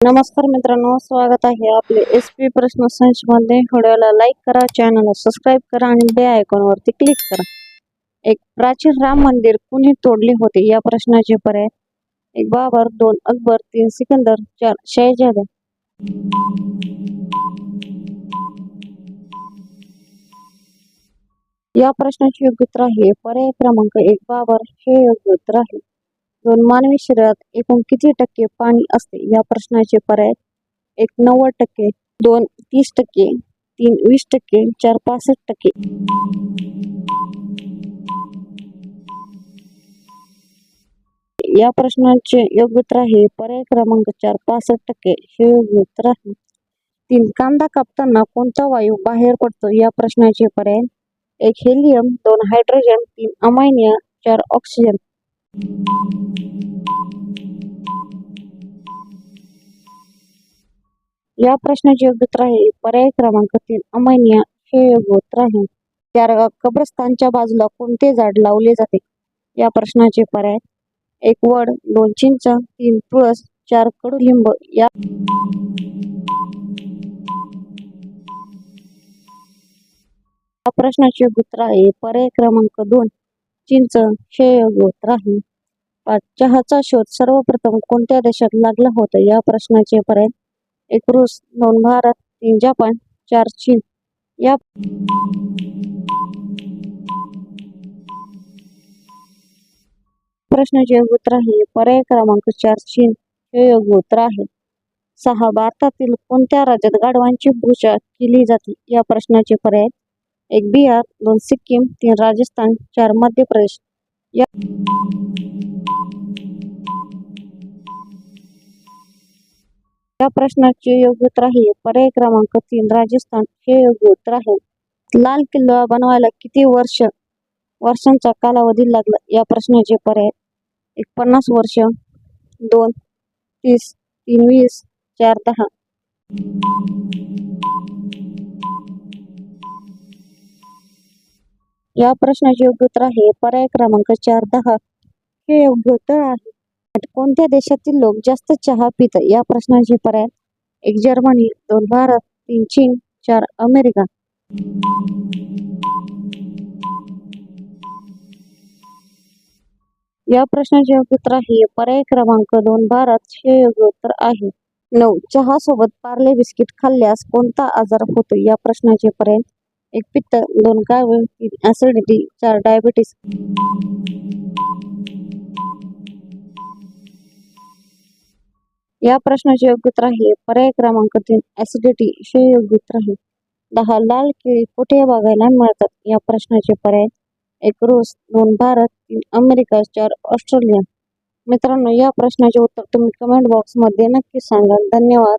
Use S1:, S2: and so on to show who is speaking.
S1: नमस्कार मित्रांनो, स्वागत आहे आपले SP प्रश्न संच मध्ये. व्हिडिओला लाईक करा, चॅनलला सबस्क्राईब करा आणि बेल आयकॉनवरती क्लिक करा. एक प्राचीन राम मंदिर कुणी तोडले होते? या प्रश्नाचे पर्याय: 1 बाबर, 2 अकबर, 3 सिकंदर, 4 शहाजहान. या प्रश्नाचे योग्य उत्तर आहे पर्याय क्रमांक 1 बाबर हे योग्य उत्तर आहे. 2 मानवी शरीरात एकूण किती टक्के पाणी असते? या प्रश्नाचे पर्याय: 1 90%, 2 30%, 3 20%, 4 65%. या प्रश्नाचे योग्य उत्तर आहे पर्याय क्रमांक 4 65% हे योग्य उत्तर आहे. 3 कांदा कापताना कोणता वायू बाहेर पडतो? या प्रश्नाचे पर्याय: 1 हेलियम, 2 हायड्रोजन, 3 अमोनिया, 4 ऑक्सिजन. या प्रश्नाचे योग्य उत्तर आहे पर्याय क्रमांक 3 अमोनिया हे योग्य उत्तर आहे. 4 कब्रस्तानच्या बाजूला कोणते झाड लावले जाते? या प्रश्नाचे पर्याय: 1 वड, 2 चिंच, 3 तुळस, 4 कडुलिंब. या प्रश्नाचे योग्य उत्तर आहे पर्याय क्रमांक 2 चिंच हे योग्य उत्तर आहे. 5 चहाचा शोध सर्वप्रथम कोणत्या देशात लागला होता? या प्रश्नाचे पर्याय: 1 रूस, 2 भारत, 3 जपान, 4 चीन. या प्रश्नाचे योग्य उत्तर आहे पर्याय क्रमांक 4 चीन हे योग्य उत्तर आहे. 6 भारतातील कोणत्या राज्यात गाढवांची पूजा केली जाते? या प्रश्नाचे पर्याय: 1 बिहार, 2 सिक्कीम, 3 राजस्थान, 4 मध्य प्रदेश. या प्रश्नाचे योग्य उत्तर आहे पर्याय क्रमांक 3 राजस्थान हे योग्य उत्तर आहे. लाल किल्ला बनवायला किती वर्षांचा कालावधी लागला? या प्रश्नाचे पर्याय: 1 50 वर्ष, 2 30, 3 20, 4 10. या प्रश्नाचे योग्य उत्तर आहे पर्याय क्रमांक 4 10 हे योग्य उत्तर आहे. कोणत्या देशातील लोक जास्त चहा पितात? या प्रश्नाचे पर्याय: 1 जर्मनी, 2 भारत, 3 चीन, 4 अमेरिका. या प्रश्नाचे योग्य उत्तर आहे पर्याय क्रमांक 2 भारत हे योग्य उत्तर आहे. 9 चहा सोबत पार्ले बिस्किट खाल्ल्यास कोणता आजार होतो? या प्रश्नाचे पर्याय: 1 पित्त, 2 कावीळ, 3 ऍसिडिटी, 4 डायबिटीस. या प्रश्नाचे योग्य उत्तर आहे पर्याय क्रमांक 3 ऍसिडिटी हे योग्य उत्तर आहे. 10 लाल केळी कुठे बघायला मिळतात? या प्रश्नाचे पर्याय: 1 रूस, 2 भारत, 3 अमेरिका, 4 ऑस्ट्रेलिया. मित्रांनो, या प्रश्नाचे उत्तर तुम्ही कमेंट बॉक्समध्ये नक्की सांगा. धन्यवाद.